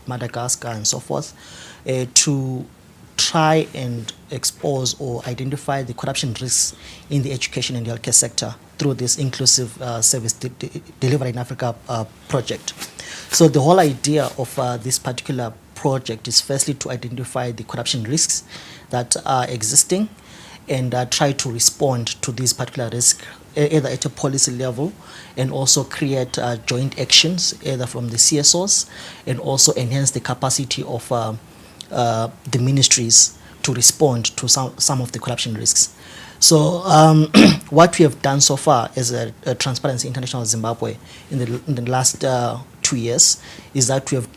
Madagascar, and so forth, to try and expose or identify the corruption risks in the education and healthcare sector through this inclusive service delivery in Africa project. So the whole idea of this particular project is firstly to identify the corruption risks that are existing and try to respond to these particular risks either at a policy level, and also create joint actions either from the CSOs, and also enhance the capacity of the ministries to respond to some of the corruption risks. So what we have done so far as a Transparency International Zimbabwe in the last 2 years is that we have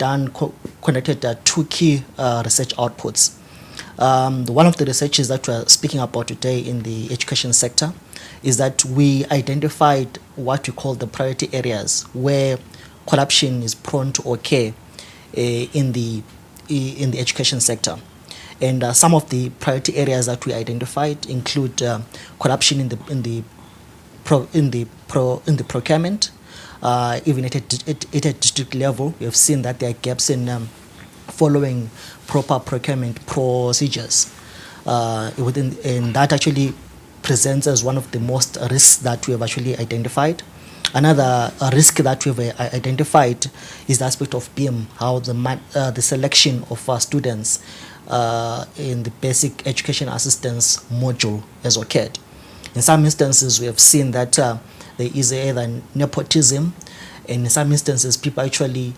conducted 2 key research outputs. One of the researches that we're speaking about today in the education sector is that we identified what we call the priority areas where corruption is prone to occur in the education sector. And some of the priority areas that we identified include corruption in the procurement. Even at a district level, we have seen that there are gaps in following proper procurement procedures. And that actually presents as one of the most risks that we have actually identified. Another risk that we've identified is the aspect of BIM, how the selection of students in the basic education assistance module has occurred. In some instances, we have seen that there is either nepotism, and in some instances, people actually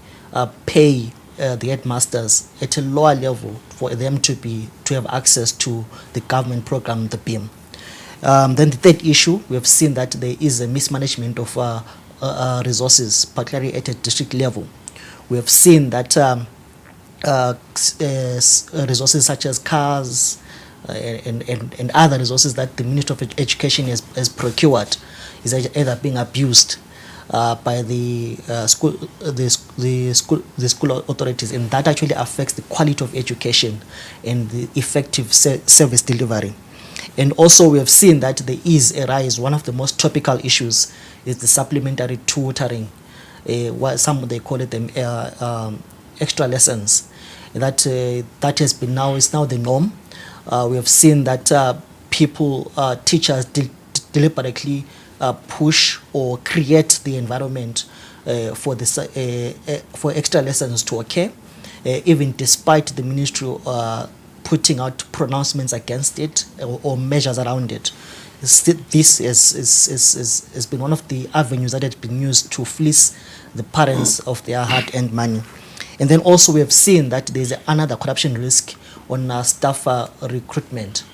pay the headmasters at a lower level for them to have access to the government program, the BIM. Then the third issue, we have seen that there is a mismanagement of resources, particularly at a district level. We have seen that resources such as cars and other resources that the Ministry of Education has procured is either being abused by the school authorities, and that actually affects the quality of education and the effective service delivery. And also we have seen that there is a rise. One of the most topical issues is the supplementary tutoring, what some they call it extra lessons. That has been is now the norm. We have seen that teachers deliberately push or create the environment for extra lessons to occur, even despite the ministry putting out pronouncements against it or measures around it. This has been one of the avenues that has been used to fleece the parents of their hard-earned money. And then also we have seen that there is another corruption risk on staff recruitment.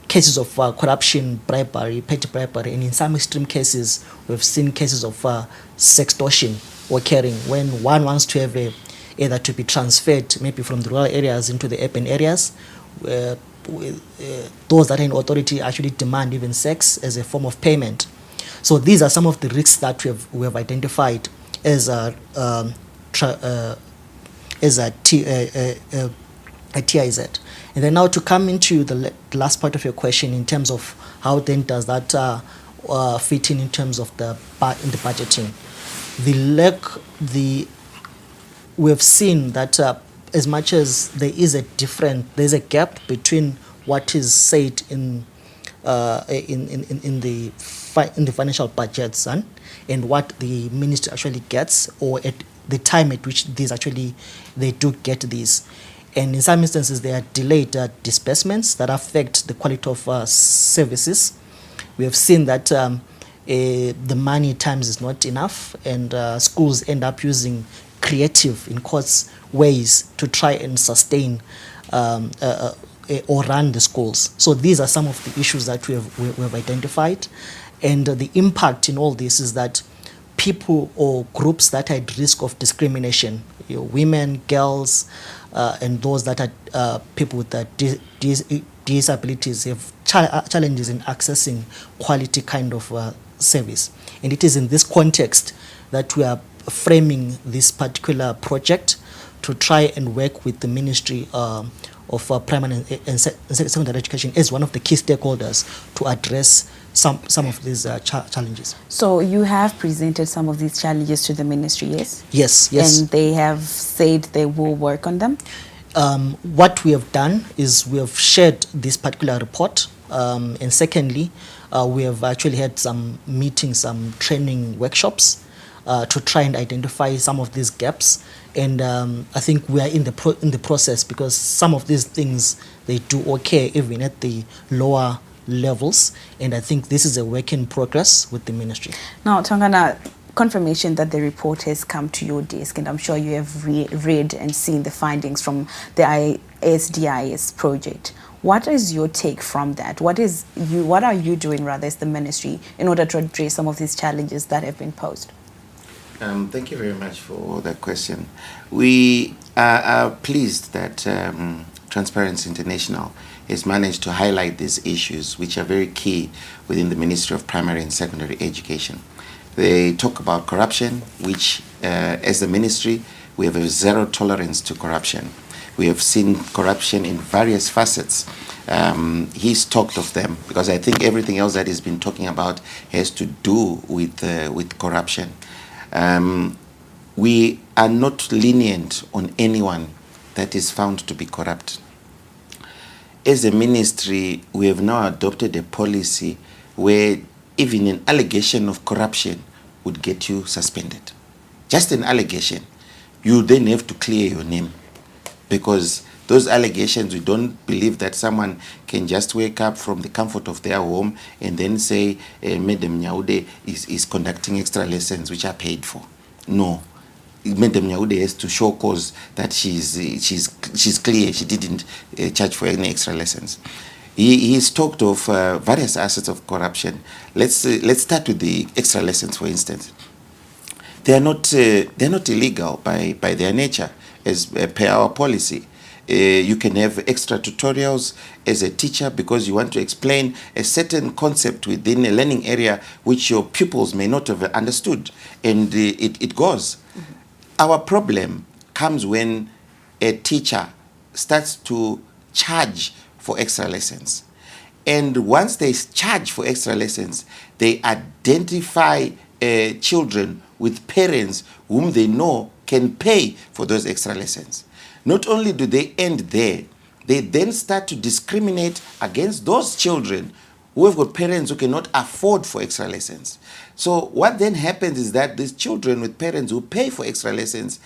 Cases of corruption, bribery, petty bribery, and in some extreme cases, we've seen cases of sextortion occurring when one wants to have either to be transferred maybe from the rural areas into the urban areas. Those that are in authority actually demand even sex as a form of payment. So these are some of the risks that we have identified as a TIZ. And then now to come into the last part of your question in terms of how then does that fit in terms of the budgeting. We have seen that as much as there's a gap between what is said in the financial budgets and what the ministry actually gets, or at the time at which they do get these. And in some instances, there are delayed disbursements that affect the quality of services. We have seen that the money at times is not enough, and schools end up using creative, in quotes, ways to try and sustain or run the schools. So these are some of the issues that we have identified. And the impact in all this is that people or groups that are at risk of discrimination, women, girls, and those that are people with disabilities have challenges in accessing quality kind of service. And it is in this context that we are framing this particular project to try and work with the Ministry of Primary and Secondary Education as one of the key stakeholders to address some of these challenges. So you have presented some of these challenges to the ministry, yes? Yes. And they have said they will work on them? What we have done is we have shared this particular report, and secondly, we have actually had some meetings, some training workshops to try and identify some of these gaps. And I think we are in the process, because some of these things, they do okay even at the lower levels, and I think this is a work in progress with the ministry. Now, Tongana, confirmation that the report has come to your desk, and I'm sure you have read and seen the findings from the SDIS project. What is your take from that? What are you doing, rather, as the ministry, in order to address some of these challenges that have been posed? Thank you very much for that question. We are pleased that Transparency International has managed to highlight these issues, which are very key within the Ministry of Primary and Secondary Education. They talk about corruption, which as the ministry, we have a zero tolerance to corruption. We have seen corruption in various facets. He's talked of them, because I think everything else that he's been talking about has to do with corruption. We are not lenient on anyone that is found to be corrupt. As a ministry, we have now adopted a policy where even an allegation of corruption would get you suspended. Just an allegation. You then have to clear your name, because those allegations, we don't believe that someone can just wake up from the comfort of their home and then say, Madam Nyaude is conducting extra lessons which are paid for. No. Madam Nyaude has to show cause that she's clear, she didn't charge for any extra lessons. He's talked of various assets of corruption. Let's start with the extra lessons, for instance. They're not illegal by their nature, as per our policy. You can have extra tutorials as a teacher because you want to explain a certain concept within a learning area which your pupils may not have understood, and it goes. Mm-hmm. Our problem comes when a teacher starts to charge for extra lessons. And once they charge for extra lessons, they identify children with parents whom they know can pay for those extra lessons. Not only do they end there, they then start to discriminate against those children who have got parents who cannot afford for extra lessons. So what then happens is that these children with parents who pay for extra lessons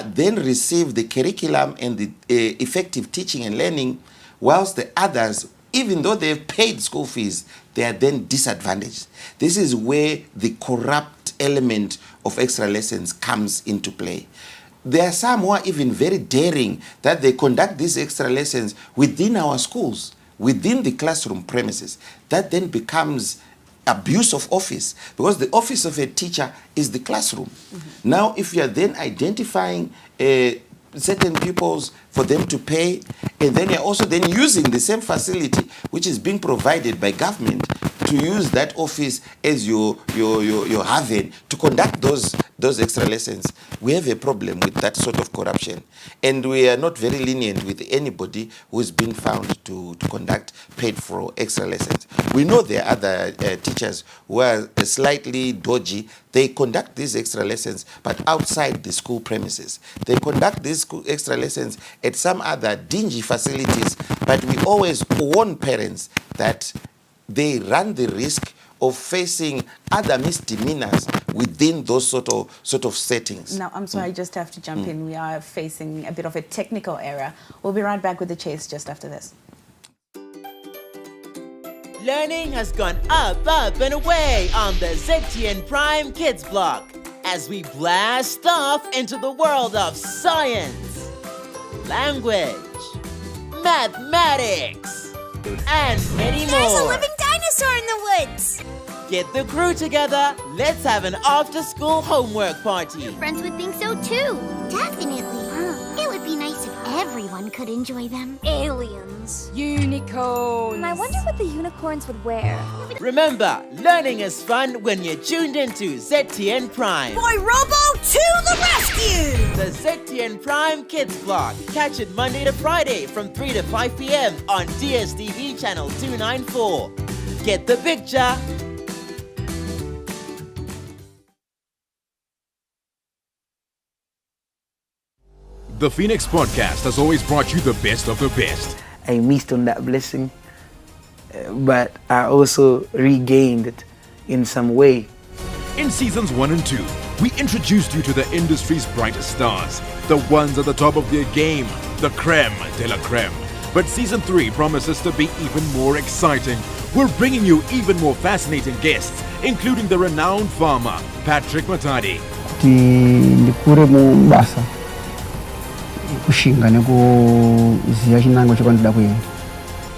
then receive the curriculum and the effective teaching and learning, whilst the others, even though they've paid school fees, they are then disadvantaged. This is where the corrupt element of extra lessons comes into play. There are some who are even very daring that they conduct these extra lessons within our schools, within the classroom premises. That then becomes abuse of office, because the office of a teacher is the classroom. Mm-hmm. Now, if you are then identifying certain pupils for them to pay, and then you're also then using the same facility which is being provided by government to use that office as your haven to conduct those extra lessons, we have a problem with that sort of corruption. And we are not very lenient with anybody who's been found to conduct paid for extra lessons. We know there are other teachers who are slightly dodgy. They conduct these extra lessons, but outside the school premises. They conduct these extra lessons at some other dingy facilities, but we always warn parents that they run the risk of facing other misdemeanors within those sort of settings. Now, I'm sorry, I just have to jump in. We are facing a bit of a technical error. We'll be right back with the chase just after this. Learning has gone up and away on the ZTN Prime Kids Block as we blast off into the world of science, language, mathematics, and many more. There's a living dinosaur in the woods! Get the crew together, let's have an after-school homework party. Your friends would think so too. Definitely. It would be nice if everyone could enjoy them. Aliens. Unicorns. I wonder what the unicorns would wear. Remember, learning is fun when you're tuned into ZTN Prime. Boy Robo to the rescue! The ZTN Prime Kids Block. Catch it Monday to Friday from 3 to 5 p.m. on DSTV channel 294. Get the picture? The Phoenix Podcast has always brought you the best of the best. I missed on that blessing, but I also regained it in some way. In seasons 1 and 2, we introduced you to the industry's brightest stars, the ones at the top of their game, the creme de la creme. But season 3 promises to be even more exciting. We're bringing you even more fascinating guests, including the renowned farmer, Patrick Matadi.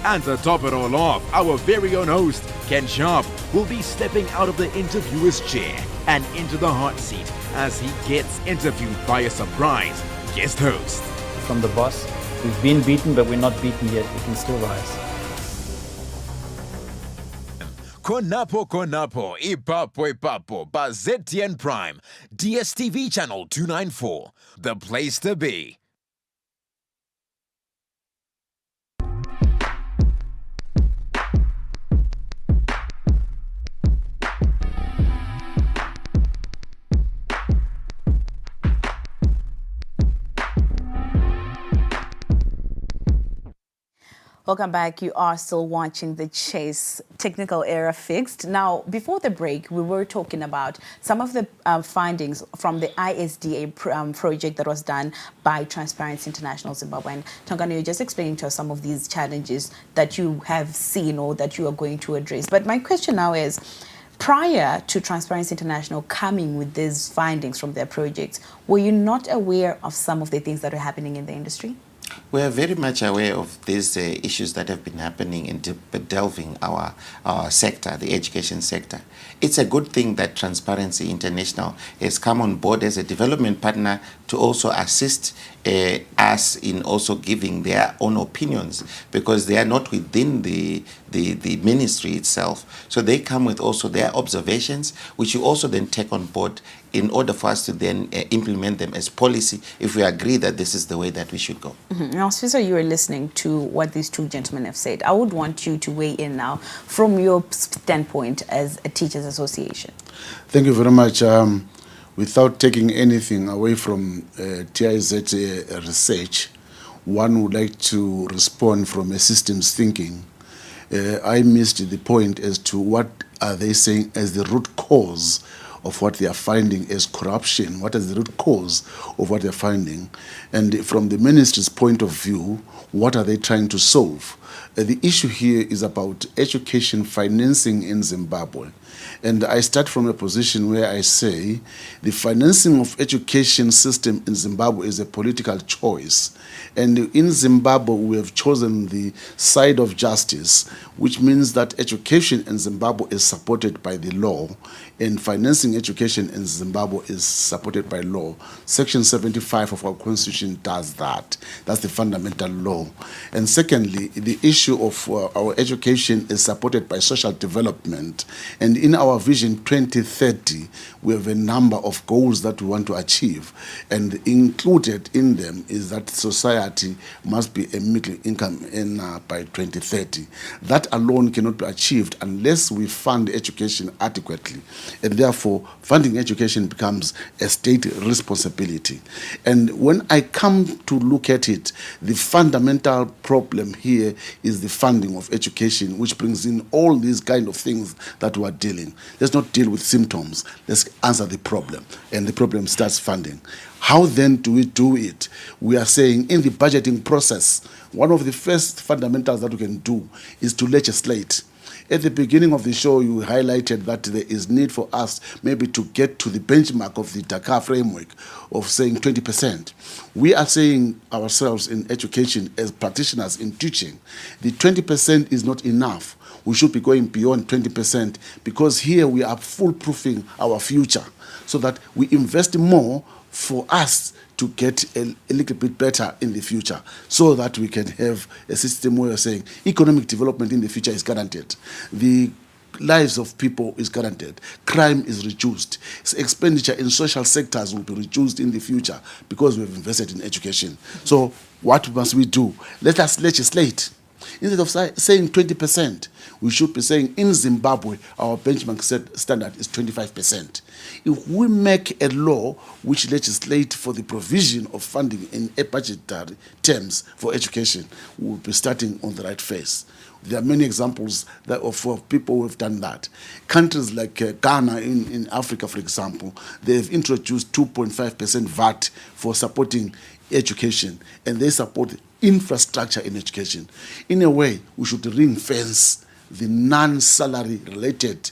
And to top it all off, our very own host, Ken Sharp, will be stepping out of the interviewer's chair and into the hot seat as he gets interviewed by a surprise guest host. From the boss, we've been beaten, but we're not beaten yet. We can still rise. Konapo Konapo, Ipapo, Bazetian Prime, DSTV channel 294, the place to be. Welcome back. You are still watching The Chase, Technical Error Fixed. Now, before the break, we were talking about some of the findings from the ISDA project that was done by Transparency International Zimbabwe. And Tongani, you just explained to us some of these challenges that you have seen or that you are going to address. But my question now is, prior to Transparency International coming with these findings from their projects, were you not aware of some of the things that are happening in the industry? We are very much aware of these issues that have been happening in delving our sector, the education sector. It's a good thing that Transparency International has come on board as a development partner to also assist us in also giving their own opinions, because they are not within the ministry itself. So they come with also their observations, which you also then take on board in order for us to then implement them as policy if we agree that this is the way that we should go. Now, Sfiso, you were listening to what these two gentlemen have said. I would want you to weigh in now from your standpoint as a teachers association. Thank you very much. Without taking anything away from TIZ research, one would like to respond from a systems thinking. I missed the point as to what are they saying as the root cause of what they are finding as corruption. What is the root cause of what they're finding? And from the ministry's point of view, what are they trying to solve? The issue here is about education financing in Zimbabwe. And I start from a position where I say the financing of education system in Zimbabwe is a political choice. And in Zimbabwe, we have chosen the side of justice, which means that education in Zimbabwe is supported by the law, and financing education in Zimbabwe is supported by law. Section 75 of our constitution does that. That's the fundamental law. And secondly, the issue of our education is supported by social development. And in our Vision 2030, we have a number of goals that we want to achieve. And included in them is that society must be a middle income earner by 2030. That alone cannot be achieved unless we fund education adequately. And therefore, funding education becomes a state responsibility. And when I come to look at it, the fundamental problem here is the funding of education, which brings in all these kind of things that we are dealing. Let's not deal with symptoms. Let's answer the problem. And the problem starts funding. How then do we do it? We are saying in the budgeting process, one of the first fundamentals that we can do is to legislate. At the beginning of the show, you highlighted that there is need for us maybe to get to the benchmark of the Dakar framework of saying 20%. We are saying ourselves in education as practitioners in teaching, the 20% is not enough. We should be going beyond 20% because here we are foolproofing our future so that we invest more for us to get a little bit better in the future so that we can have a system where we're saying economic development in the future is guaranteed. The lives of people is guaranteed. Crime is reduced. Expenditure in social sectors will be reduced in the future because we've invested in education. So what must we do? Let us legislate. Instead of saying 20%, we should be saying in Zimbabwe, our benchmark standard is 25%. If we make a law which legislates for the provision of funding in budgetary terms for education, we will be starting on the right phase. There are many examples of people who have done that. Countries like Ghana in Africa, for example, they've introduced 2.5% VAT for supporting education, and they support infrastructure in education. In a way, we should ring-fence the non-salary related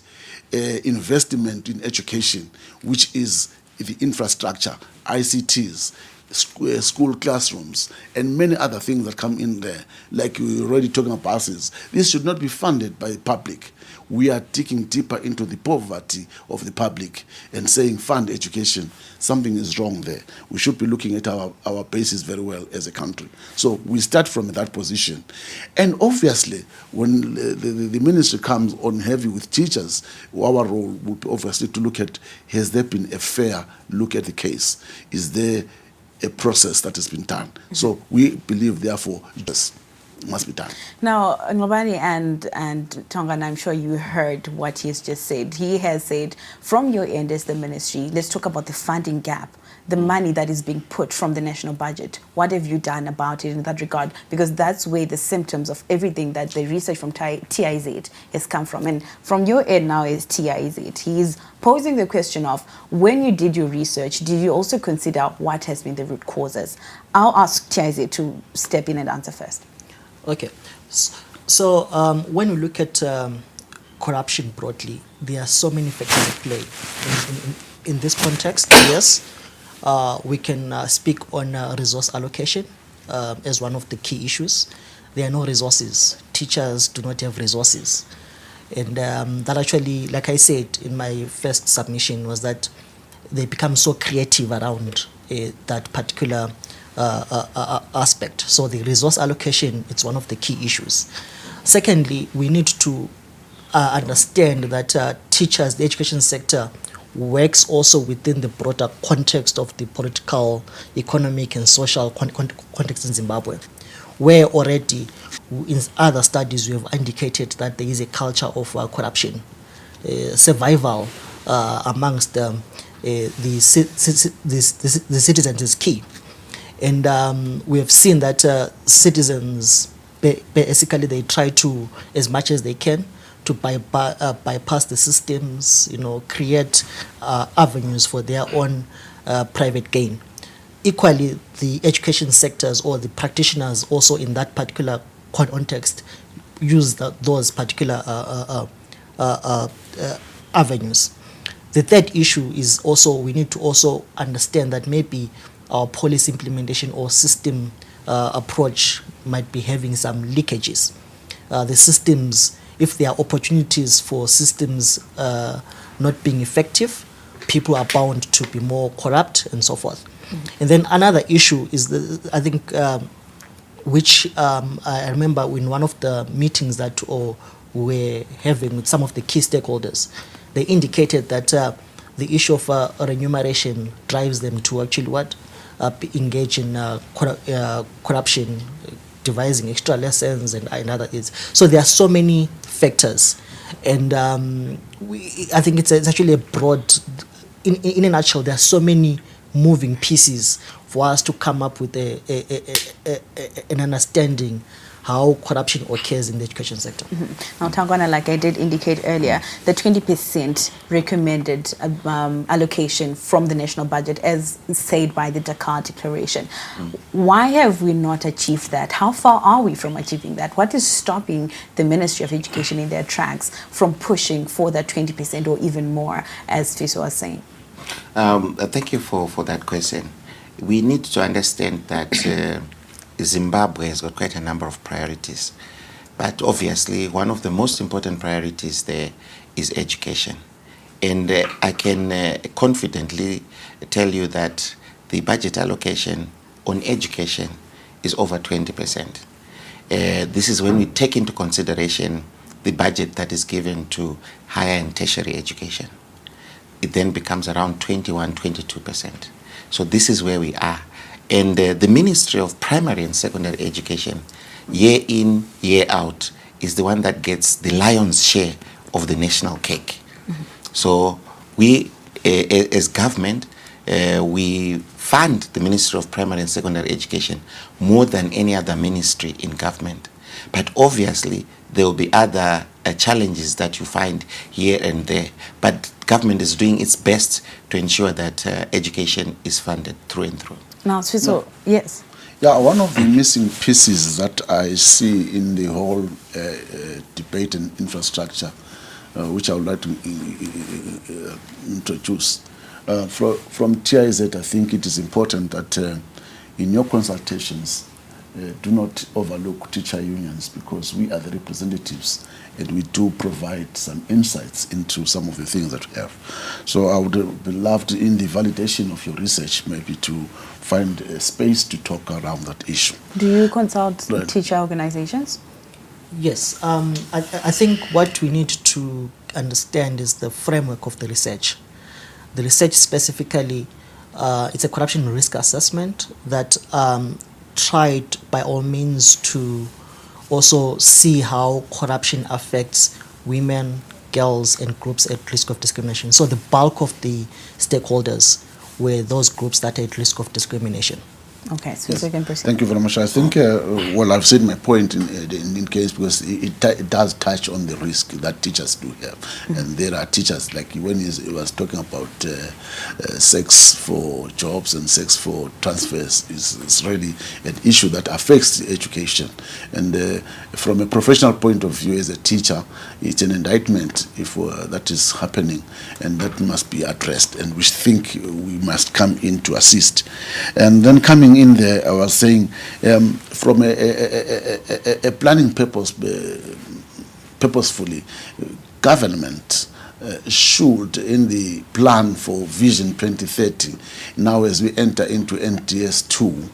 investment in education, which is the infrastructure, ICTs, school classrooms, and many other things that come in there, like we were already talking about buses. This should not be funded by the public. We are digging deeper into the poverty of the public and saying fund education. Something is wrong there. We should be looking at our bases very well as a country. So we start from that position. And obviously, when the ministry comes on heavy with teachers, our role would be obviously to look at, has there been a fair look at the case? Is there a process that has been done? So we believe, therefore, this must be done. Now, Ngobani and Tongan, I'm sure you heard what he's just said. He has said, from your end as the ministry, let's talk about the funding gap, the money that is being put from the national budget. What have you done about it in that regard? Because that's where the symptoms of everything that the research from TIZ has come from. And from your end now is TIZ. He's posing the question of, when you did your research, did you also consider what has been the root causes? I'll ask TIZ to step in and answer first. Okay, so when we look at corruption broadly, there are so many factors at play. In this context, yes, we can speak on resource allocation as one of the key issues. There are no resources. Teachers do not have resources. And that actually, like I said in my first submission, was that they become so creative around that particular aspect. So the resource allocation, it's one of the key issues. Secondly, we need to understand that teachers, the education sector, works also within the broader context of the political, economic and social context in Zimbabwe, where already in other studies we have indicated that there is a culture of corruption. Survival amongst the citizens is key. And we have seen that citizens, basically they try to, as much as they can, to bypass the systems, create avenues for their own private gain. Equally, the education sectors or the practitioners also in that particular context use those particular avenues. The third issue is also, we need to also understand that maybe our policy implementation or system approach might be having some leakages. The systems, if there are opportunities for systems not being effective, people are bound to be more corrupt and so forth. Mm-hmm. And then another issue is, I think, which I remember in one of the meetings that we're having with some of the key stakeholders, they indicated that the issue of remuneration drives them to actually engage in corruption, devising extra lessons and other things. So there are so many factors, and I think it's actually a broad. In a nutshell, there are so many moving pieces for us to come up with an understanding how corruption occurs in the education sector. Mm-hmm. Now, Tangwana, like I did indicate earlier, the 20% recommended allocation from the national budget, as said by the Dakar Declaration. Why have we not achieved that? How far are we from achieving that? What is stopping the Ministry of Education in their tracks from pushing for that 20% or even more, as Fiso was saying? Thank you for that question. We need to understand that Zimbabwe has got quite a number of priorities, but obviously one of the most important priorities there is education. And I can confidently tell you that the budget allocation on education is over 20%. This is when we take into consideration the budget that is given to higher and tertiary education. It then becomes around 21-22%. So this is where we are. And the Ministry of Primary and Secondary Education year in, year out, is the one that gets the lion's share of the national cake. So we, as government, we fund the Ministry of Primary and Secondary Education more than any other ministry in government. But obviously, there will be other challenges that you find here and there. But government is doing its best to ensure that education is funded through and through. Now, Swiso, yes. Yeah, one of the missing pieces that I see in the whole debate and infrastructure, which I would like to introduce, from TIZ, I think it is important that in your consultations, do not overlook teacher unions, because we are the representatives and we do provide some insights into some of the things that we have. So I would be loved in the validation of your research maybe to find a space to talk around that issue. Do you consult teacher organizations? Yes, I think what we need to understand is the framework of the research. The research specifically, it's a corruption risk assessment that tried by all means to also see how corruption affects women, girls, and groups at risk of discrimination. So the bulk of the stakeholders were those groups that are at risk of discrimination. Okay, so you can proceed. Thank you very much. I think, well, I've said my point in case, because it does touch on the risk that teachers do have. And there are teachers, like when he was talking about sex for jobs and sex for transfers, is really an issue that affects education. And from a professional point of view, as a teacher, it's an indictment if that is happening, and that must be addressed. And we think we must come in to assist. And then coming in there, I was saying, from a planning purpose, purposefully, government should, in the plan for Vision 2030, now as we enter into NTS 2,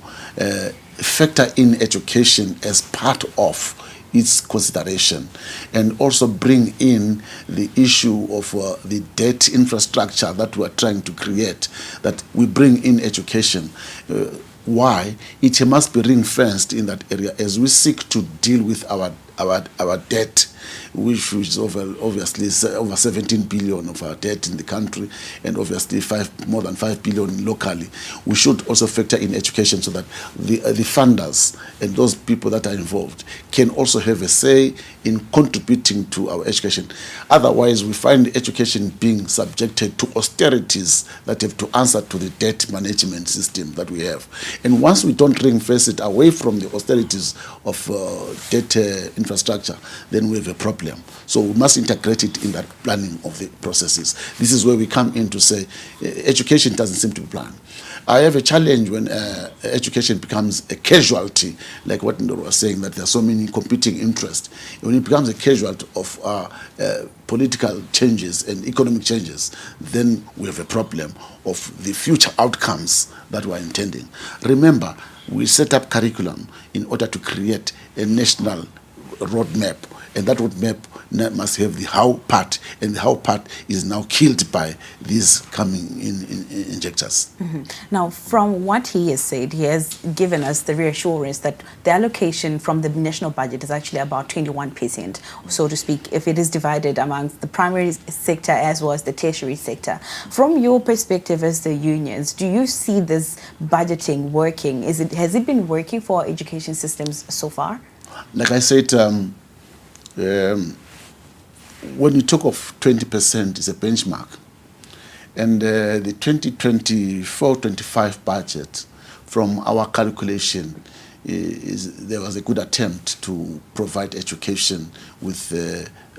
factor in education as part of its consideration, and also bring in the issue of the debt infrastructure that we are trying to create, that we bring in education. Why? It must be ring-fenced in that area as we seek to deal with our debt, which is obviously over 17 billion of our debt in the country, and obviously more than 5 billion locally. We should also factor in education so that the funders and those people that are involved can also have a say in contributing to our education. Otherwise, we find education being subjected to austerities that have to answer to the debt management system that we have. And once we don't ring-fence it away from the austerities of debt infrastructure, then we have a problem. So we must integrate it in that planning of the processes. This is where we come in to say education doesn't seem to be planned. I have a challenge when education becomes a casualty, like what Ndoro was saying, that there are so many competing interests. When it becomes a casualty of political changes and economic changes, then we have a problem of the future outcomes that we're intending. Remember, we set up curriculum in order to create a national roadmap, and that roadmap must have the how part, and the how part is now killed by these coming in injectors. Now, from what he has said, he has given us the reassurance that the allocation from the national budget is actually about 21%, so to speak, if it is divided amongst the primary sector as well as the tertiary sector. From your perspective as the unions, do you see this budgeting working? Has it been working for education systems so far? Like I said, when you talk of 20%, it's a benchmark. And the 2024-25 budget, from our calculation, there was a good attempt to provide education with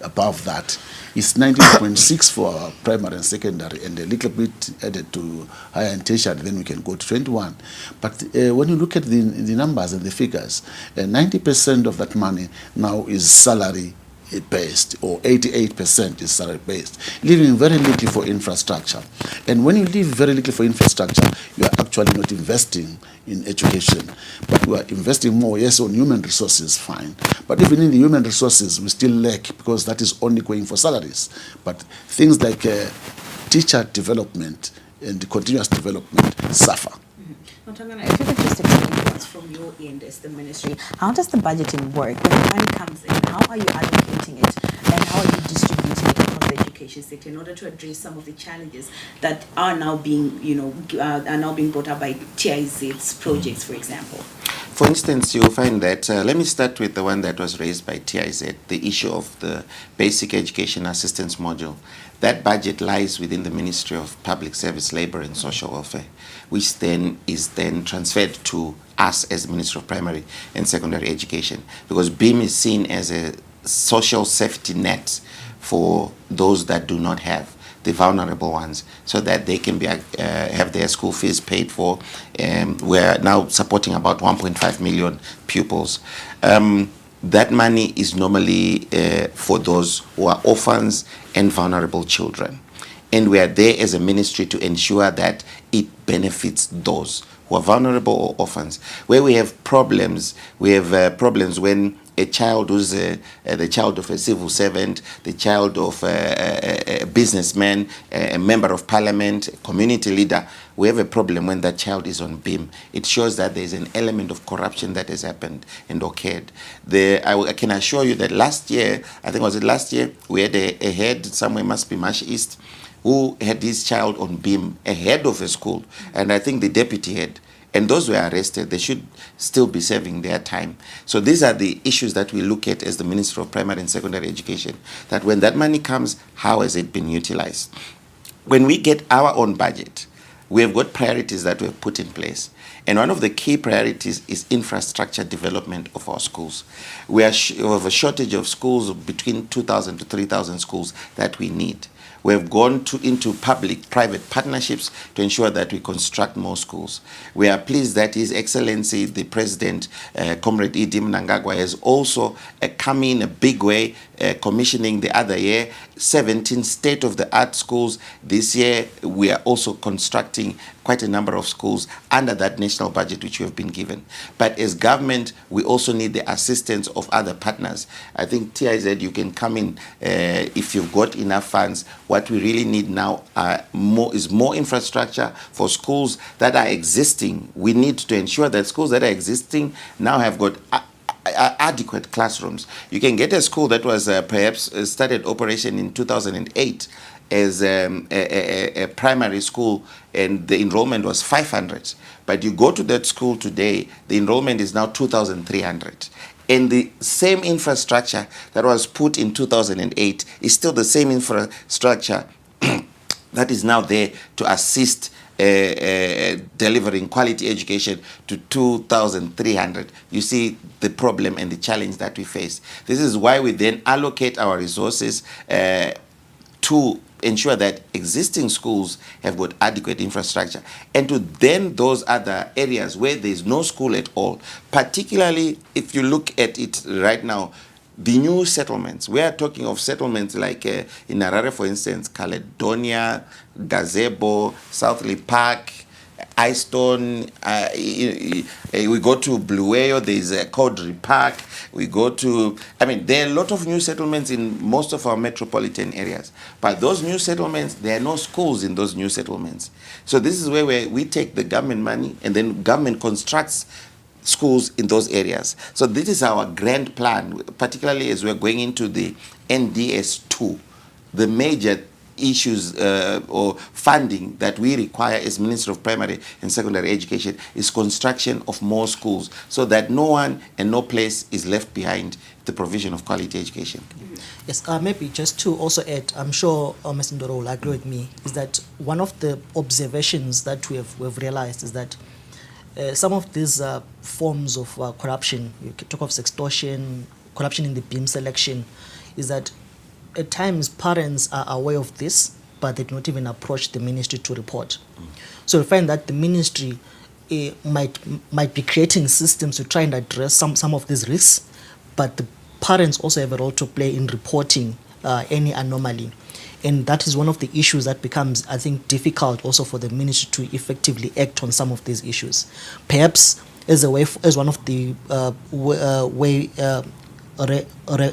above that. It's 19.6 for our primary and secondary, and a little bit added to higher and tertiary, then we can go to 21. But when you look at the numbers and the figures, 90% of that money now is salary based, or 88% is salary based, leaving very little for infrastructure. And when you leave very little for infrastructure, you are actually not investing in education, but we are investing more, yes, on human resources, fine. But even in the human resources, we still lack, because that is only going for salaries. But things like teacher development and continuous development suffer. If you could just explain to us from your end as the ministry, how does the budgeting work? When the money comes in, how are you allocating it and how are you distributing it across the education sector in order to address some of the challenges that are now being, are now being brought up by TIZ's projects, for example? For instance, you'll find that, let me start with the one that was raised by TIZ, the issue of the basic education assistance module. That budget lies within the Ministry of Public Service, Labour and Social Welfare, which then is then transferred to us as the Ministry of Primary and Secondary Education, because BEAM is seen as a social safety net for those that do not have, the vulnerable ones, so that they can be have their school fees paid for. We're now supporting about 1.5 million pupils. That money is normally for those who are orphans and vulnerable children. And we are there as a ministry to ensure that it benefits those who are vulnerable or orphans. Where we have problems, we have problems when a child who's the child of a civil servant, the child of a businessman, a member of parliament, a community leader, we have a problem when that child is on BEAM. It shows that there's an element of corruption that has happened and occurred. I can assure you that last year, I think was it last year, we had a head somewhere, must be Marsh East, who had his child on BEAM, a head of a school, and I think the deputy head. And those were arrested. They should still be serving their time. So these are the issues that we look at as the Minister of Primary and Secondary Education, that when that money comes, how has it been utilized? When we get our own budget, we have got priorities that we've put in place. And one of the key priorities is infrastructure development of our schools. We have a shortage of schools, between 2,000 to 3,000 schools that we need. We have gone into public-private partnerships to ensure that we construct more schools. We are pleased that His Excellency, the President, Comrade Idi Mnangagwa, has also come in a big way, commissioning the other year 17 state-of-the-art schools. This year, we are also constructing quite a number of schools under that national budget which we have been given. But as government, we also need the assistance of other partners. I think TIZ, you can come in if you've got enough funds. What we really need now is more infrastructure for schools that are existing. We need to ensure that schools that are existing now have got adequate classrooms. You can get a school that was perhaps started operation in 2008 as a primary school, and the enrollment was 500. But you go to that school today, the enrollment is now 2,300. And the same infrastructure that was put in 2008 is still the same infrastructure that is now there to assist delivering quality education to 2,300. You see the problem and the challenge that we face. This is why we then allocate our resources to ensure that existing schools have got adequate infrastructure, and to then those other areas where there is no school at all, particularly if you look at it right now, the new settlements. We are talking of settlements like in Harare, for instance, Caledonia, Gazebo, Southley Park, Eyston, we go to Blueyo, there's a Caudry Park, we go to, there are a lot of new settlements in most of our metropolitan areas. But those new settlements, there are no schools in those new settlements. So this is where we take the government money and then government constructs schools in those areas. So this is our grand plan, particularly as we're going into the NDS2, the major issues or funding that we require as Minister of Primary and Secondary Education is construction of more schools, so that no one and no place is left behind the provision of quality education. Yes, maybe just to also add, I'm sure Mr. Ndoro will agree with me, is that one of the observations that we've realized is that some of these forms of corruption, you talk of sextortion, corruption in the BEAM selection, is that at times parents are aware of this, but they do not even approach the ministry to report. So we find that the ministry might be creating systems to try and address some of these risks, but the parents also have a role to play in reporting any anomaly. And that is one of the issues that becomes, I think, difficult also for the ministry to effectively act on some of these issues. Perhaps as one of the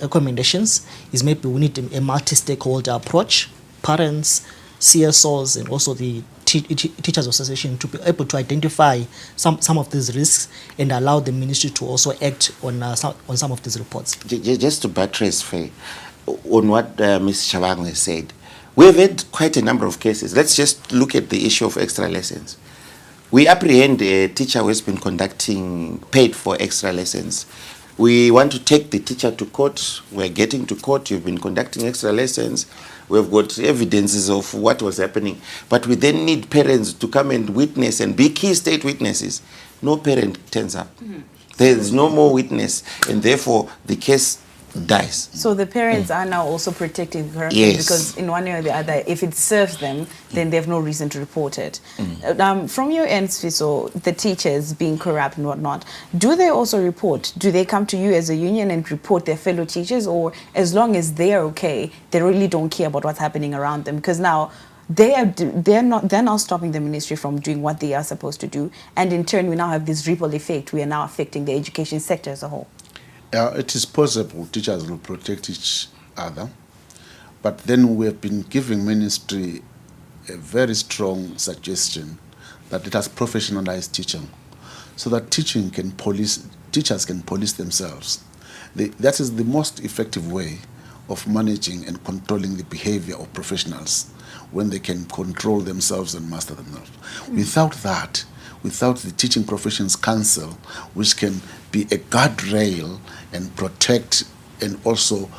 recommendations is maybe we need a multi-stakeholder approach, parents, CSOs, and also the Teachers Association to be able to identify some of these risks and allow the ministry to also act on some of these reports. Just to buttress Faye on what Ms. Shabangu has said, we've had quite a number of cases. Let's just look at the issue of extra lessons. We apprehend a teacher who has been paid for extra lessons. We want to take the teacher to court. We're getting to court. You've been conducting extra lessons. We've got evidences of what was happening. But we then need parents to come and witness and be key state witnesses. No parent turns up. There is no more witness, and therefore the case dies. So the parents are now also protecting corruption, Yes. because in one way or the other, if it serves them, then they have no reason to report it. From your end, Sfiso, the teachers being corrupt and whatnot, do they also report? Do they come to you as a union and report their fellow teachers, or as long as they're okay, they really don't care about what's happening around them? Because now they're now stopping the ministry from doing what they are supposed to do, and in turn we now have this ripple effect. We are now affecting the education sector as a whole. It is possible teachers will protect each other, but then we have been giving ministry a very strong suggestion that it has professionalized teaching, so that teachers can police themselves. That is the most effective way of managing and controlling the behavior of professionals, when they can control themselves and master themselves. Without that, without the Teaching Professions Council, which can be a guardrail and protect and also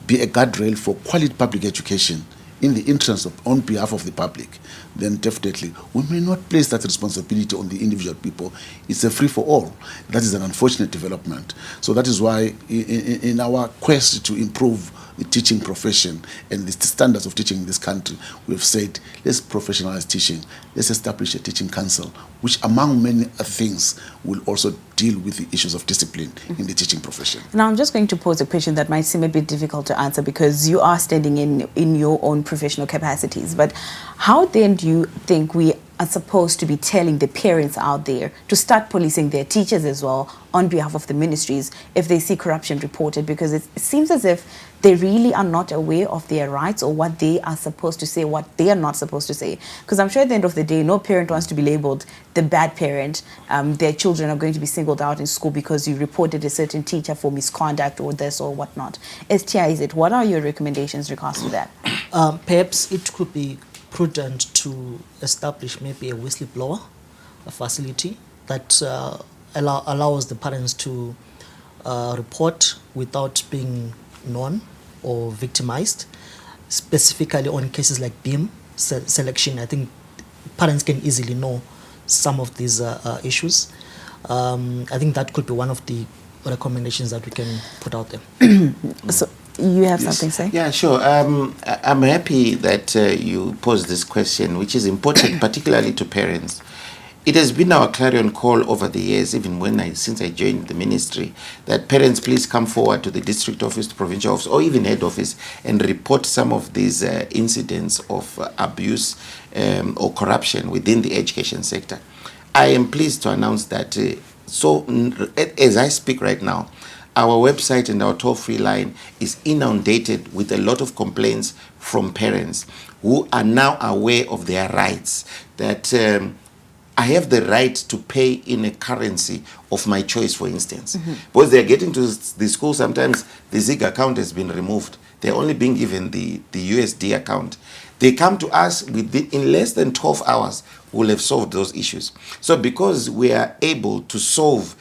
be a guardrail for quality public education in the interest of, on behalf of the public, then definitely we may not place that responsibility on the individual people. It's a free-for-all. That is an unfortunate development. So that is why in our quest to improve the teaching profession and the standards of teaching in this country, we have said, let's professionalize teaching. Let's establish a teaching council, which among many other things will also deal with the issues of discipline in the teaching profession. Now I'm just going to pose a question that might seem a bit difficult to answer, because you are standing in your own professional capacities. But how then do you think we are supposed to be telling the parents out there to start policing their teachers as well on behalf of the ministries if they see corruption reported? Because it seems as if they really are not aware of their rights or what they are supposed to say, what they are not supposed to say. Because I'm sure at the end of the day, no parent wants to be labeled the bad parent. Their children are going to be singled out in school because you reported a certain teacher for misconduct or this or whatnot. STI, what are your recommendations in regards to that? Perhaps it could be prudent to establish maybe a whistleblower facility that allows the parents to report without being known or victimized, specifically on cases like beam selection. I think parents can easily know some of these issues. I think that could be one of the recommendations that we can put out there. So you have something to say? Yeah, sure. I'm happy that you posed this question, which is important, particularly to parents. It has been our clarion call over the years, even since I joined the ministry, that parents please come forward to the district office, to provincial office, or even head office, and report some of these incidents of abuse or corruption within the education sector. I am pleased to announce that, as I speak right now, our website and our toll-free line is inundated with a lot of complaints from parents who are now aware of their rights, that I have the right to pay in a currency of my choice, for instance. Because they're getting to the school, sometimes the Zig account has been removed. They're only being given the USD account. They come to us in less than 12 hours, we'll have solved those issues. So because we are able to solve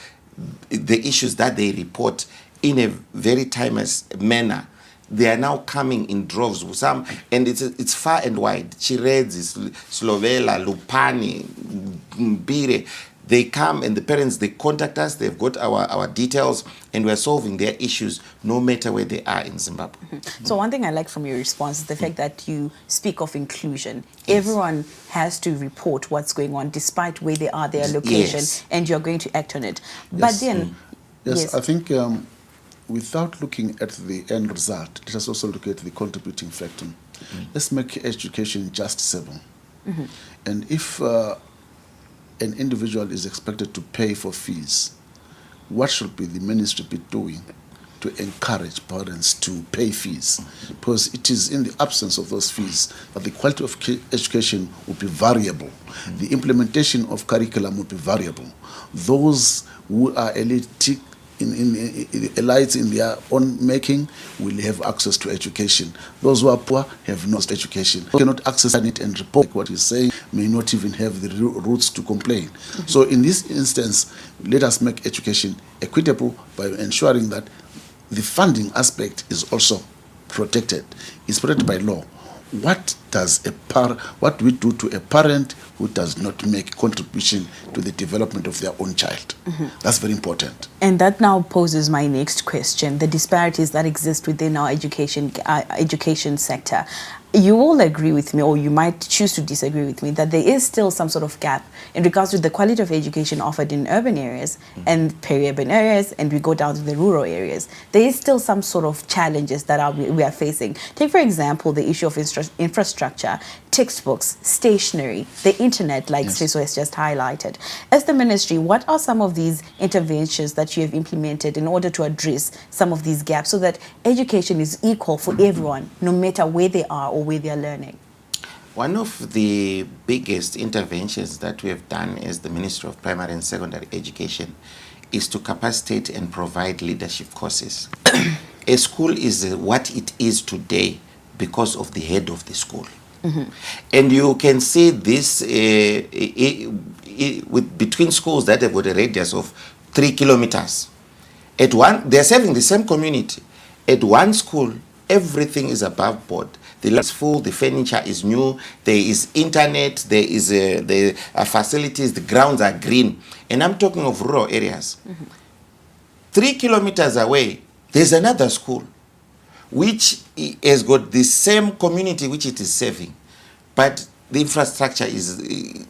the issues that they report in a very timeless manner, they are now coming in droves. Some, and it's far and wide. Chirezi, Slovela, Lupani, Mbire. They come, and the parents, they contact us. They've got our details, and we're solving their issues no matter where they are in Zimbabwe. So one thing I like from your response is the fact that you speak of inclusion. Yes. Everyone has to report what's going on, despite where they are, their location, yes, and you're going to act on it. Yes. But then... Yes, I think without looking at the end result, let us also look at the contributing factor. Let's make education justiciable. And if an individual is expected to pay for fees, what should be the ministry be doing to encourage parents to pay fees, because it is in the absence of those fees that the quality of education will be variable. The implementation of curriculum will be variable. Those who are elites in their own making will have access to education. Those who are poor have no education. Who cannot access it and report what he's saying may not even have the roots to complain. So in this instance, let us make education equitable by ensuring that the funding aspect is also protected. It's protected by law. What do we do to a parent who does not make contribution to the development of their own child? That's very important. And that now poses my next question: the disparities that exist within our education sector. You all agree with me, or you might choose to disagree with me, that there is still some sort of gap in regards to the quality of education offered in urban areas and peri-urban areas, and we go down to the rural areas. There is still some sort of challenges that we are facing. Take, for example, the issue of infrastructure, textbooks, stationery, the internet, like Siso has just highlighted. As the ministry, what are some of these interventions that you have implemented in order to address some of these gaps so that education is equal for everyone, no matter where they are or where they are learning? One of the biggest interventions that we have done as the Ministry of Primary and Secondary Education is to capacitate and provide leadership courses. A school is what it is today because of the head of the school. And you can see this between schools that have got a radius of 3 kilometers. At one, they're serving the same community. At one school, everything is above board. The lab is full, the furniture is new, there is internet, there is the facilities, the grounds are green. And I'm talking of rural areas. 3 kilometers away, there's another school which has got the same community which it is serving, but the infrastructure is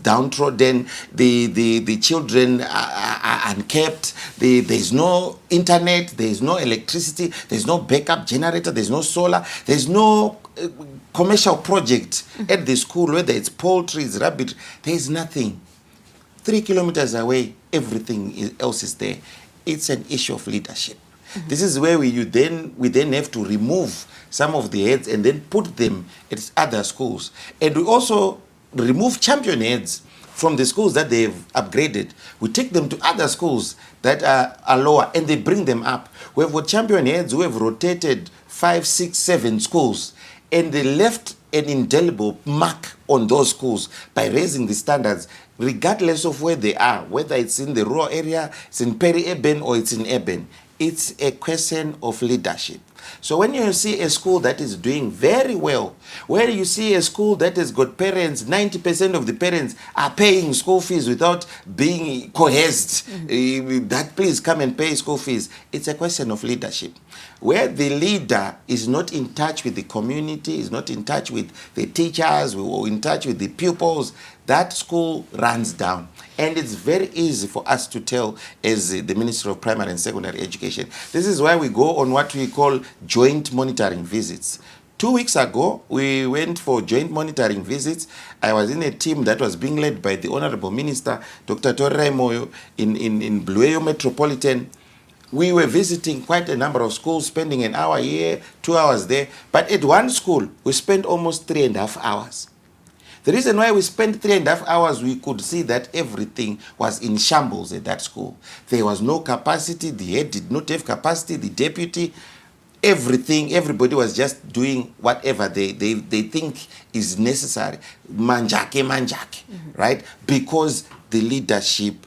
downtrodden, the children are unkept, there's no internet, there's no electricity, there's no backup generator, there's no solar, there's no commercial project at the school, whether it's poultry, it's rabbit, there's nothing. 3 kilometers away, everything else is there. It's an issue of leadership. This is where we then have to remove some of the heads and then put them at other schools. And we also remove champion heads from the schools that they've upgraded. We take them to other schools that are lower and they bring them up. We have got champion heads who have rotated 5, 6, 7 schools, and they left an indelible mark on those schools by raising the standards, regardless of where they are, whether it's in the rural area, it's in peri-urban, or it's in urban. It's a question of leadership. So when you see a school that is doing very well, where you see a school that has got parents, 90% of the parents are paying school fees without being coerced, that please come and pay school fees, it's a question of leadership. Where the leader is not in touch with the community, is not in touch with the teachers, or in touch with the pupils, that school runs down. And it's very easy for us to tell as the Ministry of Primary and Secondary Education. This is why we go on what we call joint monitoring visits. 2 weeks ago, we went for joint monitoring visits. I was in a team that was being led by the Honorable Minister, Dr. Torrai Moyo, in Blueyo Metropolitan. We were visiting quite a number of schools, spending an hour here, 2 hours there. But at one school, we spent almost 3.5 hours. The reason why we spent 3.5 hours, we could see that everything was in shambles at that school. There was no capacity, the head did not have capacity, the deputy, everything, everybody was just doing whatever they think is necessary. Manjake, right? Because the leadership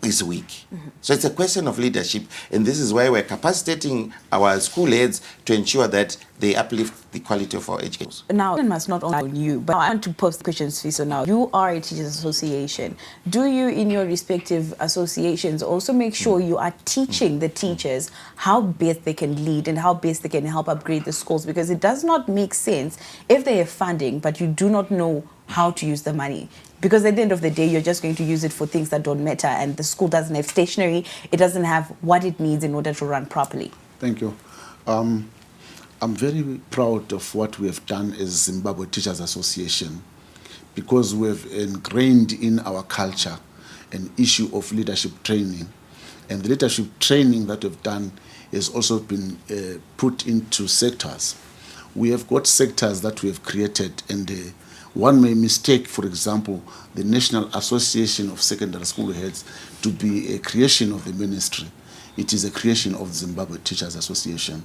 is weak. So it's a question of leadership, and this is why we're capacitating our school heads to ensure that they uplift the quality of our education. Now, it must not only on you, but I want to post questions for you. So now, you are a teachers association. Do you, in your respective associations, also make sure you are teaching the teachers how best they can lead and how best they can help upgrade the schools? Because it does not make sense if they have funding, but you do not know how to use the money. Because at the end of the day, you're just going to use it for things that don't matter, and the school doesn't have stationery, it doesn't have what it needs in order to run properly. Thank you. I'm very proud of what we have done as Zimbabwe Teachers Association, because we have ingrained in our culture an issue of leadership training. And the leadership training that we've done has also been put into sectors. We have got sectors that we have created, and one may mistake, for example, the National Association of Secondary School Heads to be a creation of the ministry. It is a creation of the Zimbabwe Teachers Association.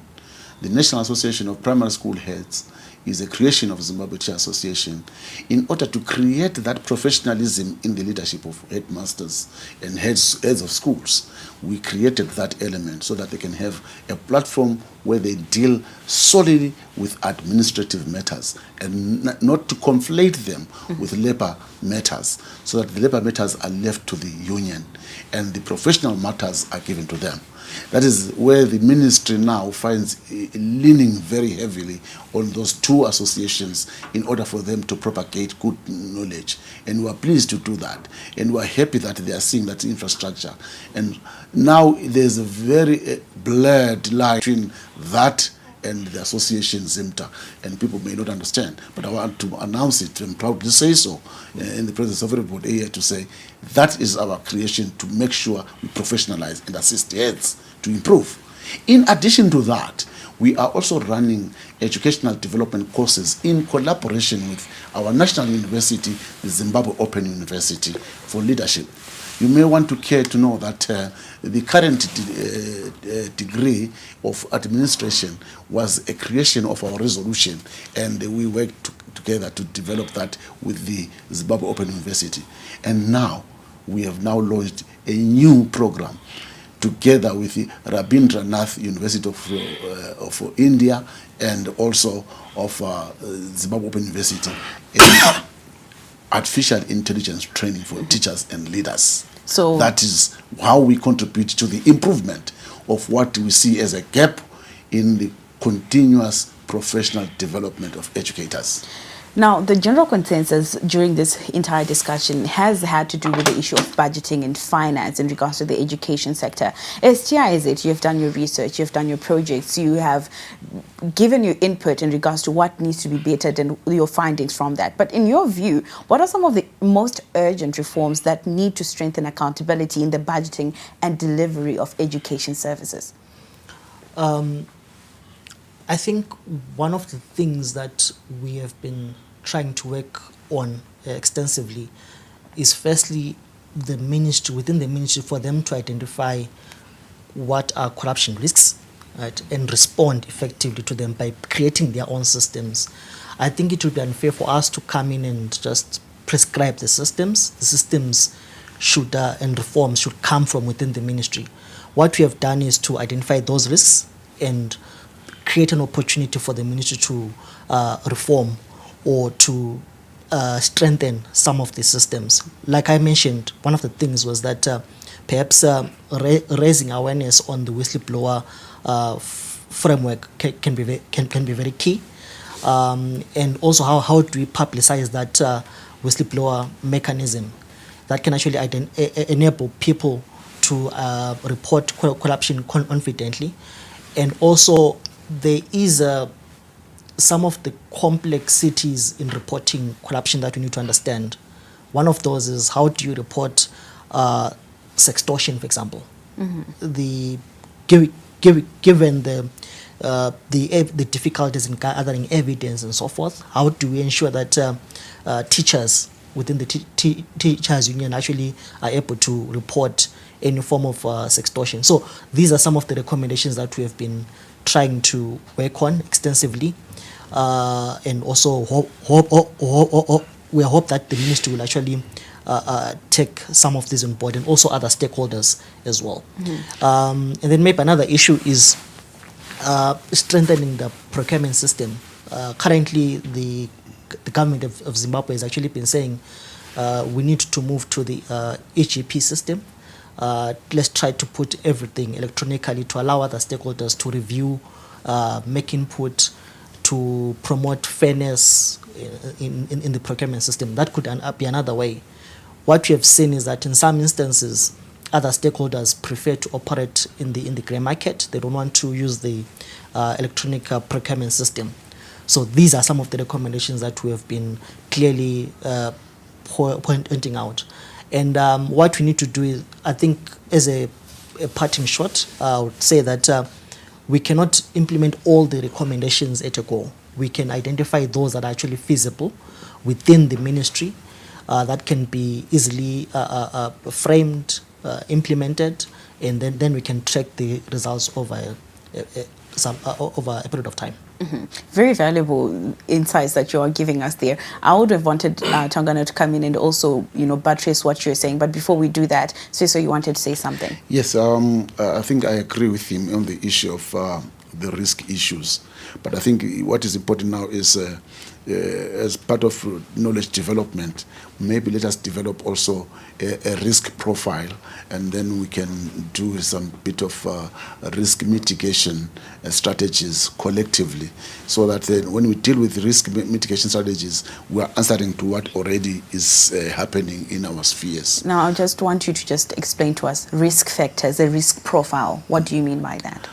The National Association of Primary School Heads is a creation of Zimbabwe Teachers Association in order to create that professionalism in the leadership of headmasters and heads of schools. We created that element so that they can have a platform where they deal solely with administrative matters and not to conflate them with labor matters, so that the labor matters are left to the union and the professional matters are given to them. That is where the ministry now finds leaning very heavily on those two associations in order for them to propagate good knowledge. And we are pleased to do that. And we are happy that they are seeing that infrastructure. And now there's a very blurred line between that and the association ZIMTA, and people may not understand, but I want to announce it and proudly say so in the presence of everybody here to say that is our creation, to make sure we professionalize and assist heads to improve. In addition to that, we are also running educational development courses in collaboration with our national university, the Zimbabwe Open University, for leadership. You may want to care to know that the current degree of administration was a creation of our resolution, and we worked together to develop that with the Zimbabwe Open University. And now we have now launched a new program together with the Rabindranath University of India and also of Zimbabwe Open University. Artificial intelligence training for teachers and leaders. So that is how we contribute to the improvement of what we see as a gap in the continuous professional development of educators. Now, the general consensus during this entire discussion has had to do with the issue of budgeting and finance in regards to the education sector. As TIZ, you've done your research, you've done your projects, you have given your input in regards to what needs to be better and your findings from that. But in your view, what are some of the most urgent reforms that need to strengthen accountability in the budgeting and delivery of education services? I think one of the things that we have been trying to work on extensively is firstly the ministry, within the ministry, for them to identify what are corruption risks, right, and respond effectively to them by creating their own systems. I think it would be unfair for us to come in and just prescribe the systems. The systems should and reforms should come from within the ministry. What we have done is to identify those risks and create an opportunity for the ministry to reform or to strengthen some of the systems. Like I mentioned, one of the things was that perhaps raising awareness on the whistleblower framework can be very key. And also how do we publicize that whistleblower mechanism that can actually enable people to report corruption confidently. And also there is some of the complexities in reporting corruption that we need to understand. One of those is how do you report sextortion, for example. Mm-hmm. Given the difficulties in gathering evidence and so forth, how do we ensure that teachers within the teachers union actually are able to report any form of sextortion? So these are some of the recommendations that we have been trying to work on extensively, and also we hope that the ministry will actually take some of these on board, and also other stakeholders as well. Mm-hmm. And then maybe another issue is strengthening the procurement system. Currently, the government of Zimbabwe has actually been saying we need to move to the EGP system. Let's try to put everything electronically to allow other stakeholders to review, make input, to promote fairness in the procurement system. That could be another way. What we have seen is that in some instances, other stakeholders prefer to operate in the grey market. They don't want to use the electronic procurement system. So these are some of the recommendations that we have been clearly pointing out. And what we need to do is, I think, as a a parting shot, I would say that we cannot implement all the recommendations at a go. We can identify those that are actually feasible within the ministry, that can be easily framed, implemented, and then we can track the results over over a period of time. Very valuable insights that you are giving us there. I would have wanted Tangana to come in and also, buttress what you're saying. But before we do that, so you wanted to say something. Yes, I think I agree with him on the issue of the risk issues. But I think what is important now is, as part of knowledge development, maybe let us develop also a risk profile, and then we can do some bit of risk mitigation strategies collectively, so that when we deal with risk mitigation strategies, we are answering to what already is happening in our spheres. Now, I just want you to just explain to us risk factors, a risk profile. What do you mean by that?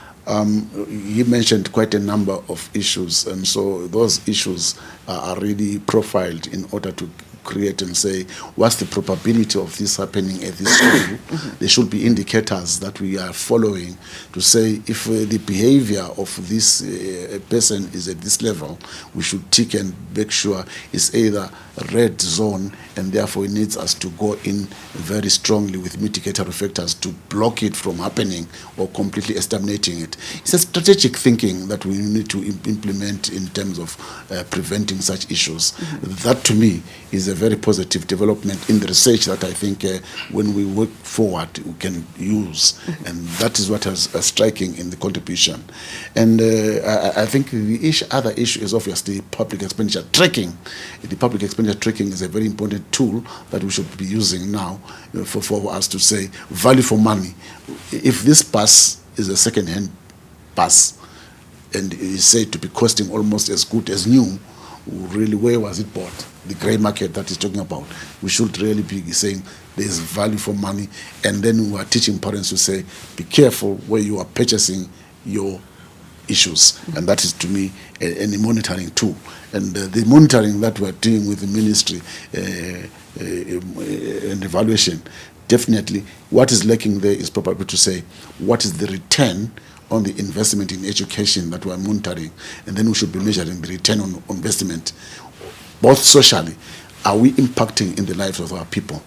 He mentioned quite a number of issues, and so those issues are really profiled in order to create and say what's the probability of this happening at this school. There should be indicators that we are following to say if the behavior of this person is at this level, we should tick and make sure it's either red zone, and therefore it needs us to go in very strongly with mitigatory factors to block it from happening or completely exterminating it. It's a strategic thinking that we need to implement in terms of preventing such issues. That to me is a very positive development in the research that I think when we work forward we can use, and that is what is striking in the contribution. And I think the other issue is obviously public expenditure tracking. The public expenditure tracking is a very important tool that we should be using now for us to say value for money. If this bus is a second-hand bus and is said to be costing almost as good as new, really, where was it bought? The grey market that he's talking about. We should really be saying there's value for money, and then we are teaching parents to say, be careful where you are purchasing your issues, and that is to me a monitoring tool. And the monitoring that we are doing with the ministry and evaluation, definitely what is lacking there is probably to say what is the return on the investment in education that we are monitoring, and then we should be measuring the return on investment, both socially. Are we impacting in the lives of our people?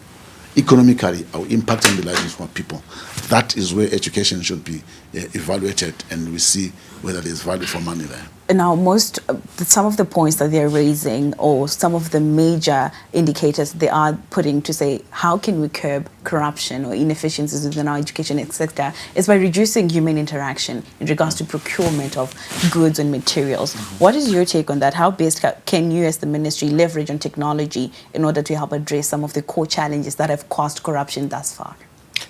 Economically, are we impacting the lives of our people? That is where education should be evaluated, and we see whether there's value for money there. Now, some of the points that they're raising, or some of the major indicators they are putting to say how can we curb corruption or inefficiencies within our education sector, is by reducing human interaction in regards to procurement of goods and materials. What is your take on that? How best can you as the ministry leverage on technology in order to help address some of the core challenges that have caused corruption thus far?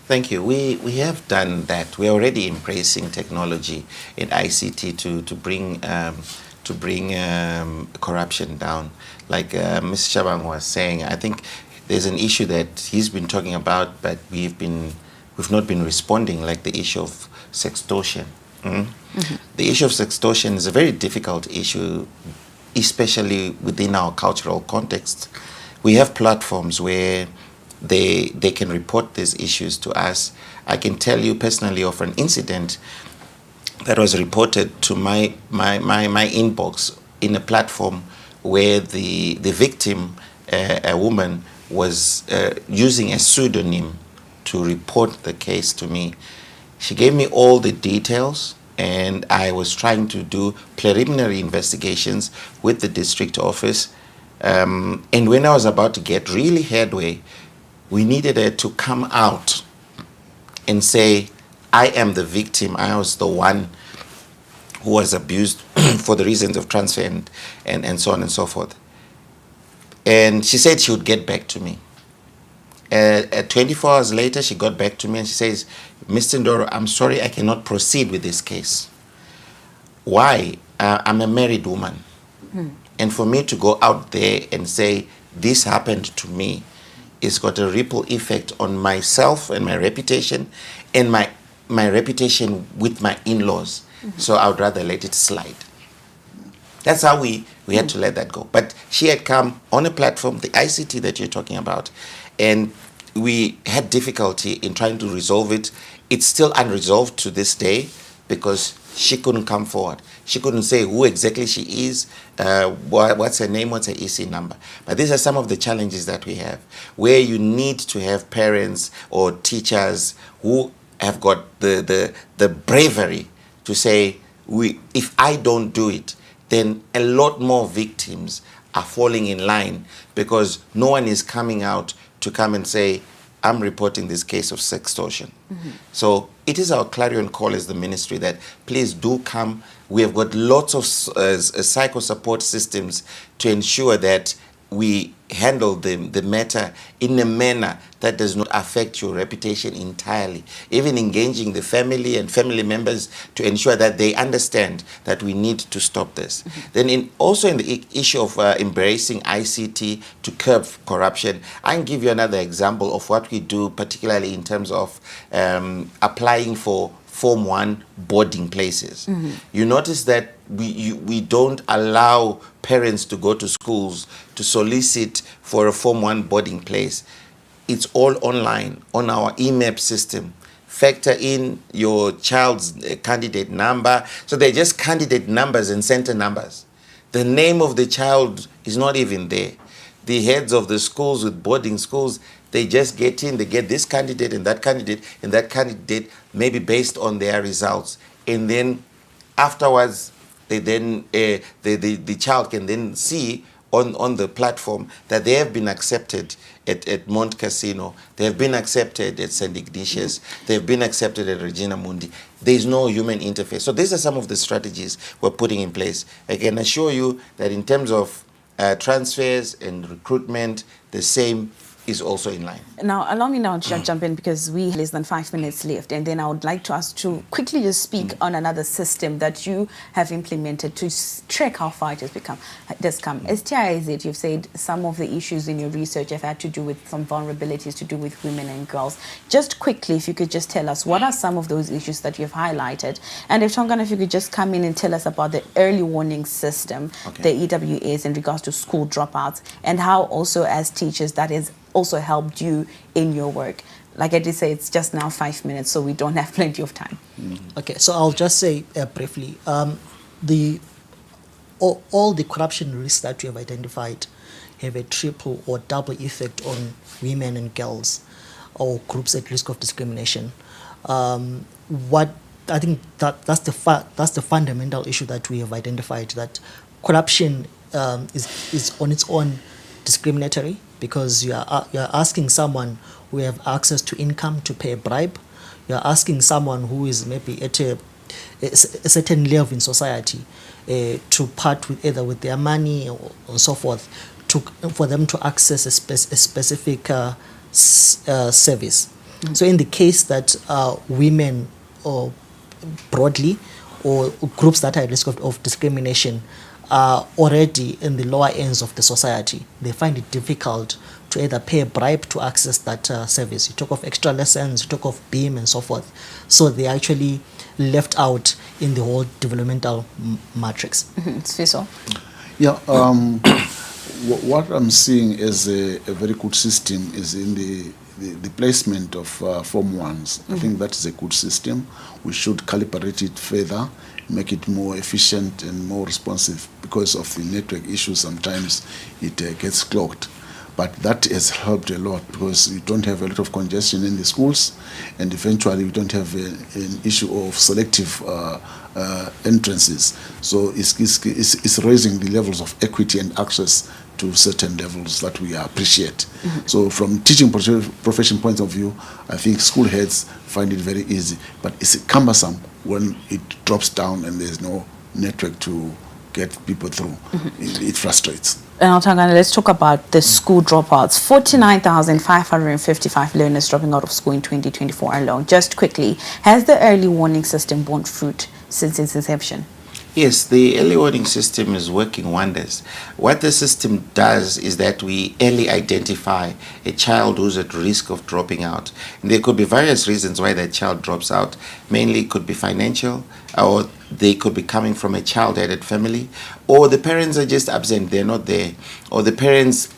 Thank you. We have done that. We're already embracing technology in ICT to bring corruption down. Like Mr. Shabang was saying, I think there's an issue that he's been talking about, but we've not been responding, like the issue of sextortion. The issue of sextortion is a very difficult issue, especially within our cultural context. We have platforms where they can report these issues to us. I can tell you personally of an incident that was reported to my inbox in a platform where the victim, a woman, was using a pseudonym to report the case to me. She gave me all the details, and I was trying to do preliminary investigations with the district office. And when I was about to get really headway, we needed her to come out and say, I am the victim. I was the one who was abused for the reasons of transfer and so on and so forth. And she said she would get back to me. 24 hours later, she got back to me and she says, Mr. Ndoro, I'm sorry, I cannot proceed with this case. Why? I'm a married woman. And for me to go out there and say, this happened to me, it's got a ripple effect on myself and my reputation, and my reputation with my in-laws. So I would rather let it slide. That's how we had to let that go. But she had come on a platform, the ICT that you're talking about, and we had difficulty in trying to resolve it. It's still unresolved to this day because she couldn't come forward. She couldn't say who exactly she is, what's her name, what's her EC number. But these are some of the challenges that we have, where you need to have parents or teachers who have got the bravery to say, if I don't do it, then a lot more victims are falling in line because no one is coming out to come and say, I'm reporting this case of sextortion. So it is our clarion call as the ministry that please do come. We have got lots of psycho support systems to ensure that we handle the matter in a manner that does not affect your reputation entirely. Even engaging the family and family members to ensure that they understand that we need to stop this. Then also in the issue of embracing ICT to curb corruption, I can give you another example of what we do, particularly in terms of applying for Form 1 boarding places. You notice that we don't allow parents to go to schools to solicit for a Form 1 boarding place. It's all online on our EMAP system. Factor in your child's candidate number. So they're just candidate numbers and center numbers. The name of the child is not even there. The heads of the schools with boarding schools, they just get in, they get this candidate and that candidate and that candidate, maybe based on their results. And then afterwards, the child can then see on the platform that they have been accepted at Mont Casino, they have been accepted at St. Ignatius, they have been accepted at Regina Mundi. There is no human interface. So these are some of the strategies we're putting in place. I can assure you that in terms of transfers and recruitment, the same is also in line. Now, allow me now to jump in because we have less than 5 minutes left, and then I would like to ask to quickly just speak on another system that you have implemented to track how far it has come. As TIZ, you've said some of the issues in your research have had to do with some vulnerabilities to do with women and girls. Just quickly, if you could just tell us, what are some of those issues that you've highlighted? And if Tongana, if you could just come in and tell us about the early warning system, the EWAs, in regards to school dropouts, and how also as teachers that is also helped you in your work. Like I did say, it's just now 5 minutes, so we don't have plenty of time. Okay, so I'll just say briefly, all the corruption risks that we have identified have a triple or double effect on women and girls or groups at risk of discrimination. What I think that's the fundamental issue that we have identified, that corruption is on its own discriminatory, because you are asking someone who have access to income to pay a bribe. You are asking someone who is maybe at a certain level in society to part with either with their money or so forth for them to access a specific service. So in the case that women or broadly or groups that are at risk of discrimination are already in the lower ends of the society, they find it difficult to either pay a bribe to access that service. You talk of extra lessons, you talk of BEAM and so forth. So they actually left out in the whole developmental matrix. Sfiso? Yeah, what I'm seeing as a very good system is in the placement of Form 1s. I think that is a good system. We should calibrate it further, make it more efficient and more responsive. Because of the network issues, sometimes it gets clogged. But that has helped a lot because you don't have a lot of congestion in the schools, and eventually you don't have an issue of selective entrances. So it's raising the levels of equity and access to certain levels that we appreciate. So from teaching profession point of view, I think school heads find it very easy, but it's cumbersome when it drops down and there's no network to get people through. It frustrates. Now, Tangana, let's talk about the school dropouts. 49,555 learners dropping out of school in 2024 alone. Just quickly, has the early warning system borne fruit since its inception? Yes, the early warning system is working wonders. What the system does is that we early identify a child who's at risk of dropping out. And there could be various reasons why that child drops out. Mainly it could be financial, or they could be coming from a child-headed family, or the parents are just absent, they're not there, or the parents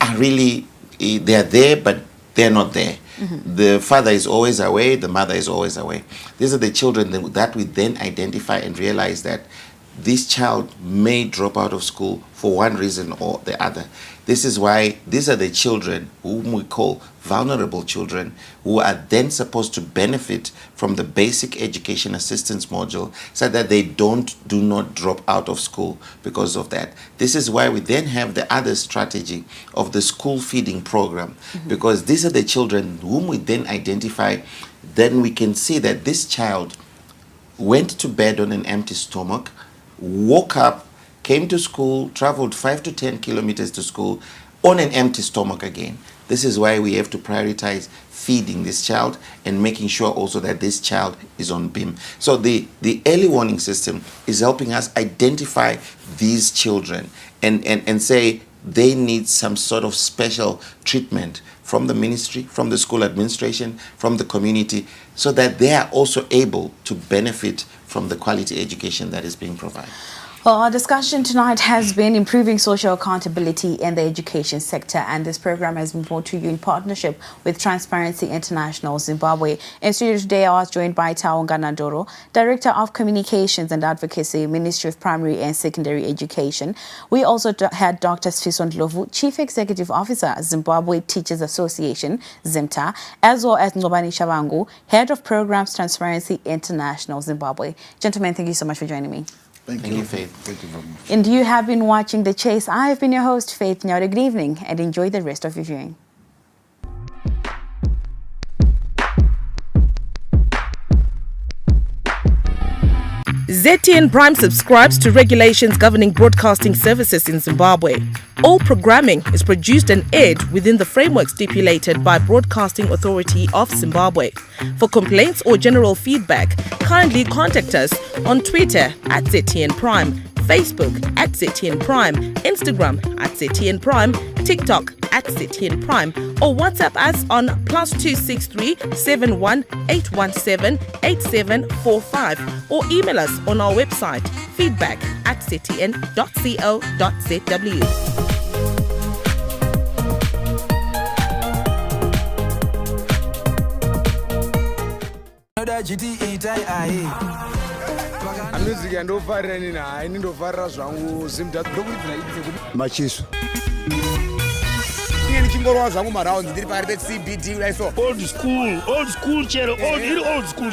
are really, they're there, but they're not there. The father is always away, the mother is always away. These are the children that we then identify and realize that this child may drop out of school for one reason or the other. This is why these are the children whom we call vulnerable children, who are then supposed to benefit from the basic education assistance module so that they do not drop out of school because of that. This is why we then have the other strategy of the school feeding program, because these are the children whom we then identify. Then we can see that this child went to bed on an empty stomach, woke up, came to school, traveled 5 to 10 kilometers to school on an empty stomach again. This is why we have to prioritize feeding this child and making sure also that this child is on BIM. So the early warning system is helping us identify these children and say they need some sort of special treatment from the ministry, from the school administration, from the community, so that they are also able to benefit from the quality education that is being provided. Well, our discussion tonight has been improving social accountability in the education sector, and this program has been brought to you in partnership with Transparency International Zimbabwe. In studio today, I was joined by Taonga Nandoro, Director of Communications and Advocacy, Ministry of Primary and Secondary Education. We also had Dr. Sfiso Ndlovu, Chief Executive Officer, Zimbabwe Teachers Association, ZIMTA, as well as Ngobani Shabangu, Head of Programs, Transparency International Zimbabwe. Gentlemen, thank you so much for joining me. Thank you, Faith. Thank you very much. And you have been watching The Chase. I have been your host, Faith Nyaude. Good evening and enjoy the rest of your viewing. ZTN Prime subscribes to regulations governing broadcasting services in Zimbabwe. All programming is produced and aired within the framework stipulated by Broadcasting Authority of Zimbabwe. For complaints or general feedback, kindly contact us on Twitter at ZTN Prime, Facebook at ZTN Prime, Instagram at ZTN Prime, TikTok at ZTN Prime, or WhatsApp us on +263 71 817 8745, or email us on our website feedback@ztn.co.zw. Music and over running, I need to fire as one who's in that Machisu. Old school, chair, old school,